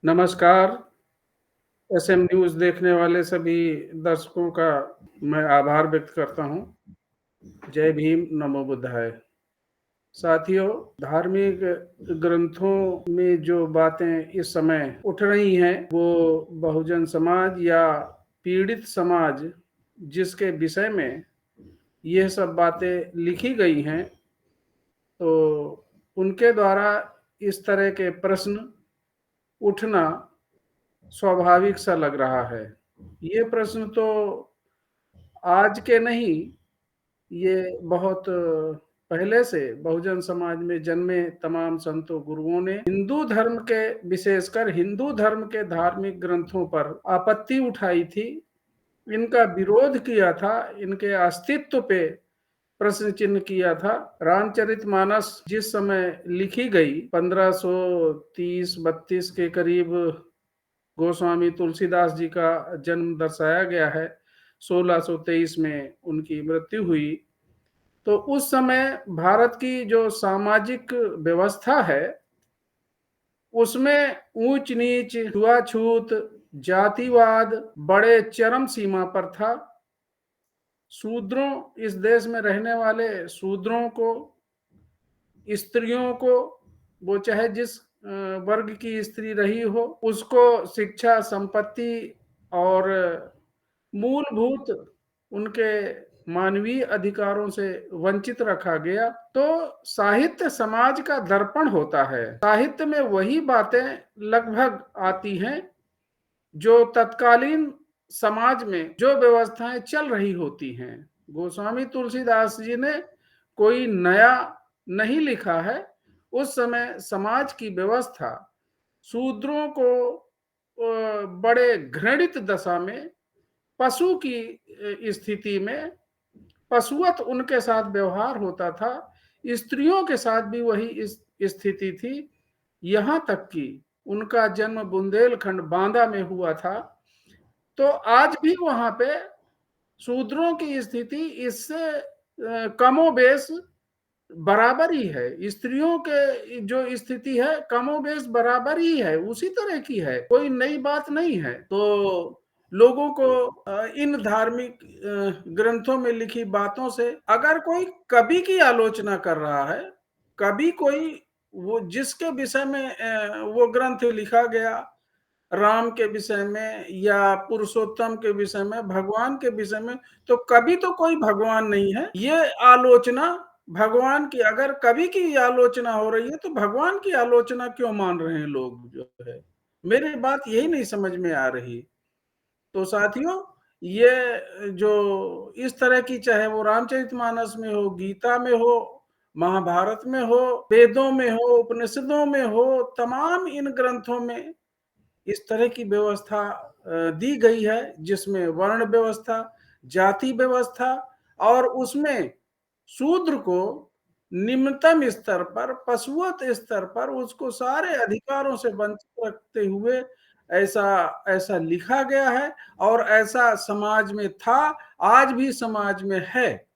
नमस्कार। SM news देखने वाले सभी दर्शकों का मैं आभार व्यक्त करता हूँ। जय भीम, नमो बुद्धाय। साथियों, धार्मिक ग्रंथों में जो बातें इस समय उठ रही हैं, वो बहुजन समाज या पीड़ित समाज जिसके विषय में ये सब बातें लिखी गई हैं, तो उनके द्वारा इस तरह के प्रश्न उठना स्वाभाविक सा लग रहा है। ये प्रश्न तो आज के नहीं, ये बहुत पहले से बहुजन समाज में जन्मे तमाम संतों गुरुओं ने हिंदू धर्म के, विशेषकर हिंदू धर्म के धार्मिक ग्रंथों पर आपत्ति उठाई थी, इनका विरोध किया था, इनके अस्तित्व पे प्रश्न चिन्ह किया था। रामचरितमानस जिस समय लिखी गई 1530-32 के करीब गोस्वामी तुलसीदास जी का जन्म दर्शाया गया है। 1623 में उनकी मृत्यु हुई। तो उस समय भारत की जो सामाजिक व्यवस्था है, उसमें ऊंच नीच, छुआछूत, जातिवाद बड़े चरम सीमा पर था। शूद्रों, इस देश में रहने वाले शूद्रों को, स्त्रियों को, वो चाहे जिस वर्ग की स्त्री रही हो, उसको शिक्षा, संपत्ति और मूलभूत उनके मानवीय अधिकारों से वंचित रखा गया। तो साहित्य समाज का दर्पण होता है। साहित्य में वही बातें लगभग आती हैं जो तत्कालीन समाज में जो व्यवस्थाएं चल रही होती हैं। गोस्वामी तुलसीदास जी ने कोई नया नहीं लिखा है। उस समय समाज की व्यवस्था शूद्रों को बड़े घृणित दशा में, पशु की स्थिति में, पशुवत उनके साथ व्यवहार होता था। स्त्रियों के साथ भी वही स्थिति थी। यहाँ तक कि उनका जन्म बुंदेलखंड बांदा में हुआ था। तो आज भी वहां पे शूद्रों की स्थिति इससे कमोबेश बराबर ही है। स्त्रियों के जो स्थिति है कमोबेश बराबर ही है, उसी तरह की है, कोई नई बात नहीं है। तो लोगों को इन धार्मिक ग्रंथों में लिखी बातों से, अगर कोई कवि की आलोचना कर रहा है, कवि कोई, वो जिसके विषय में वो ग्रंथ लिखा गया, राम के विषय में या पुरुषोत्तम के विषय में, भगवान के विषय में, तो कवि तो कोई भगवान नहीं है। ये आलोचना भगवान की, अगर कवि की आलोचना हो रही है तो भगवान की आलोचना क्यों मान रहे हैं लोग, जो है मेरी बात यही नहीं समझ में आ रही। तो साथियों, ये जो इस तरह की, चाहे वो रामचरितमानस में हो, गीता में हो, महाभारत में हो, वेदों में हो, उपनिषदों में हो, तमाम इन ग्रंथों में इस तरह की व्यवस्था दी गई है जिसमें वर्ण व्यवस्था, जाति व्यवस्था, और उसमें शूद्र को निम्नतम स्तर पर, पशुवत स्तर पर उसको सारे अधिकारों से वंचित रखते हुए ऐसा ऐसा लिखा गया है। और ऐसा समाज में था, आज भी समाज में है।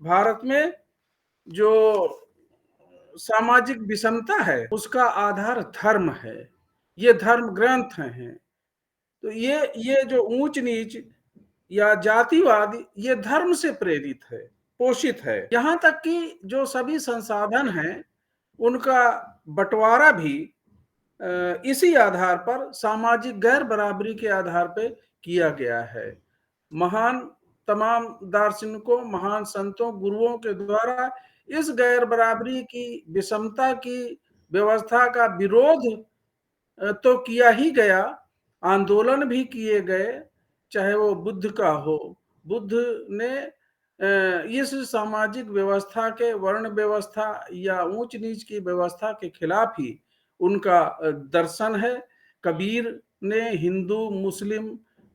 भारत में जो सामाजिक विषमता है उसका आधार धर्म है। ये धर्म ग्रंथ हैं। तो ये जो ऊंच नीच या जातिवाद, ये धर्म से प्रेरित है, पोषित है। यहाँ तक कि जो सभी संसाधन हैं उनका बंटवारा भी इसी आधार पर, सामाजिक गैर बराबरी के आधार पर किया गया है। महान तमाम दार्शनिकों, महान संतों, गुरुओं के द्वारा इस गैर बराबरी की, विषमता की व्यवस्था का विरोध तो किया ही गया, आंदोलन भी किए गए, चाहे वो बुद्ध का हो। बुद्ध ने इस सामाजिक व्यवस्था के, वर्ण व्यवस्था या ऊंच नीच की व्यवस्था के खिलाफ ही उनका दर्शन है। कबीर ने हिंदू मुस्लिम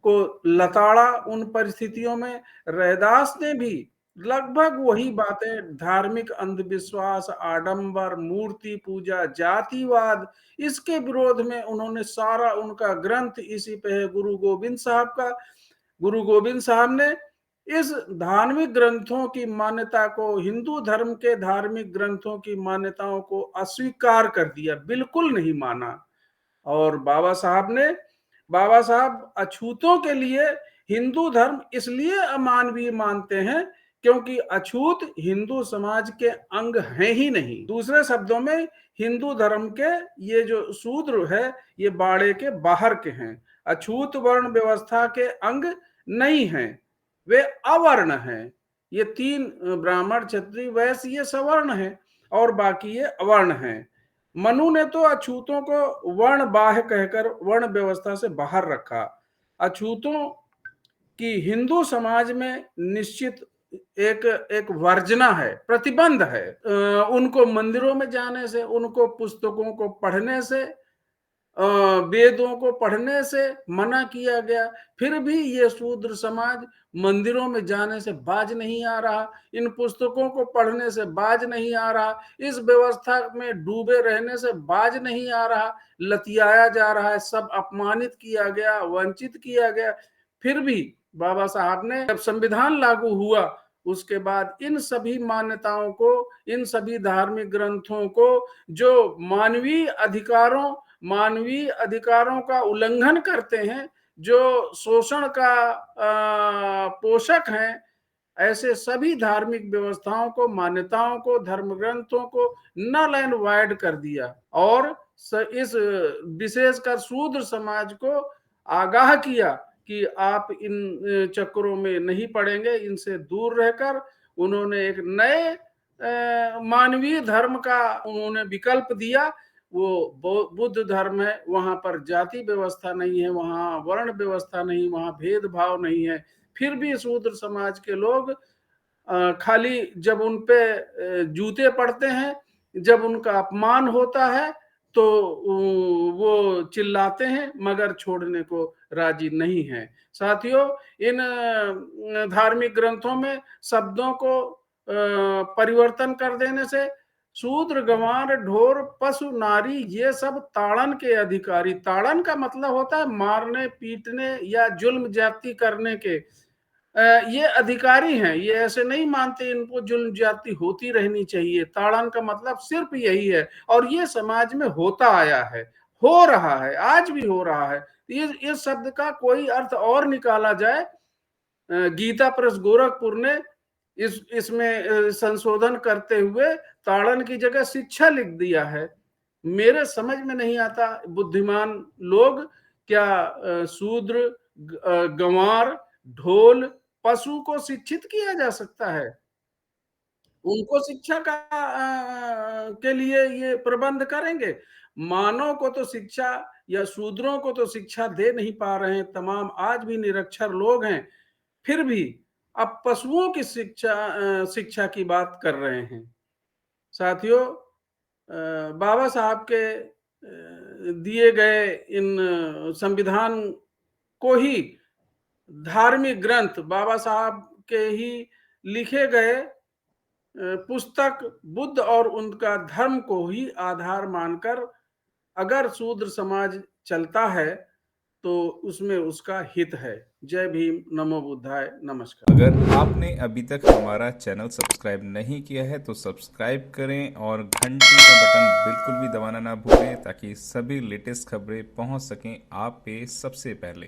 को लताड़ा उन परिस्थितियों में। रैदास ने भी लगभग वही बातें, धार्मिक अंधविश्वास, आडंबर, मूर्ति पूजा, जातिवाद, इसके विरोध में उन्होंने सारा उनका ग्रंथ इसी पे है। गुरु गोविंद साहब का, गुरु गोविंद साहब ने इस धार्मिक ग्रंथों की मान्यता को, हिंदू धर्म के धार्मिक ग्रंथों की मान्यताओं को अस्वीकार कर दिया, बिल्कुल नहीं माना। और बाबा साहब अछूतों के लिए हिंदू धर्म इसलिए अमानवीय मानते हैं क्योंकि अछूत हिंदू समाज के अंग हैं ही नहीं। दूसरे शब्दों में हिंदू धर्म के ये जो शूद्र है ये बाड़े के बाहर के हैं, अछूत वर्ण व्यवस्था के अंग नहीं हैं, वे अवर्ण हैं। ये तीन ब्राह्मण क्षत्रिय वैश्य ये सवर्ण है और बाकी ये अवर्ण हैं। मनु ने तो अछूतों को वर्ण बाह्य कहकर वर्ण व्यवस्था से बाहर रखा। अछूतों की हिंदू समाज में निश्चित एक एक वर्जना है, प्रतिबंध है। उनको मंदिरों में जाने से, उनको पुस्तकों को पढ़ने से, वेदों को पढ़ने से मना किया गया, फिर भी ये शूद्र समाज मंदिरों में जाने से बाज नहीं आ रहा, इन पुस्तकों को पढ़ने से बाज नहीं आ रहा, इस व्यवस्था में डूबे रहने से बाज नहीं आ रहा, लतियाया जा रहा है, सब अपमानित किया गया, वंचित किया गया। फिर भी बाबा साहब ने जब संविधान लागू हुआ उसके बाद इन सभी मान्यताओं को, इन सभी धार्मिक ग्रंथों को जो मानवीय अधिकारों का उल्लंघन करते हैं, जो शोषण का पोषक हैं, ऐसे सभी धार्मिक व्यवस्थाओं को, मान्यताओं को, धर्म ग्रंथों को नल एंड वाइड कर दिया और इस विशेषकर शूद्र समाज को आगाह किया कि आप इन चक्करों में नहीं पड़ेंगे, इनसे दूर रहकर उन्होंने एक नए मानवीय धर्म का उन्होंने विकल्प दिया। वो बुद्ध धर्म है, वहां पर जाति व्यवस्था नहीं है, वहां वर्ण व्यवस्था नहीं, वहां भेदभाव नहीं है। फिर भी शूद्र समाज के लोग खाली जब उन पे जूते पड़ते हैं, जब उनका अपमान होता है तो वो चिल्लाते हैं मगर छोड़ने को राजी नहीं है। साथियों, इन धार्मिक ग्रंथों में शब्दों को परिवर्तन कर देने से शूद्र, गंवार, ढोर, पशु, नारी ये सब ताड़न के अधिकारी, ताड़न का मतलब होता है मारने, पीटने या जुल्म ज्यादती करने के, ये अधिकारी हैं। ये ऐसे नहीं मानते इनको जुल्म ज्यादती होती रहनी चाहिए। ताड़न का मतलब सिर्फ यही है और ये समाज में होता आया है, हो रहा है, आज भी हो रहा है। इस शब्द का कोई अर्थ और निकाला जाए, गीता प्रेस गोरखपुर ने इसमें संशोधन करते हुए ताड़न की जगह शिक्षा लिख दिया है। मेरे समझ में नहीं आता बुद्धिमान लोग क्या शूद्र, गंवार, ढोल, पशु को शिक्षित किया जा सकता है? उनको शिक्षा का के लिए ये प्रबंध करेंगे? मानव को तो शिक्षा या शूद्रों को तो शिक्षा दे नहीं पा रहे हैं, तमाम आज भी निरक्षर लोग हैं। फिर भी अब पशुओं की शिक्षा की बात कर रहे हैं। साथियों, बाबा साहब के दिए गए इन संविधान को ही धार्मिक ग्रंथ, बाबा साहब के ही लिखे गए पुस्तक बुद्ध और उनका धर्म को ही आधार मानकर अगर शूद्र समाज चलता है तो उसमें उसका हित है। जय भीम, नमो बुद्धाय, नमस्कार। अगर आपने अभी तक हमारा चैनल सब्सक्राइब नहीं किया है तो सब्सक्राइब करें और घंटी का बटन बिल्कुल भी दबाना ना भूलें ताकि सभी लेटेस्ट खबरें पहुंच सकें आप पे सबसे पहले।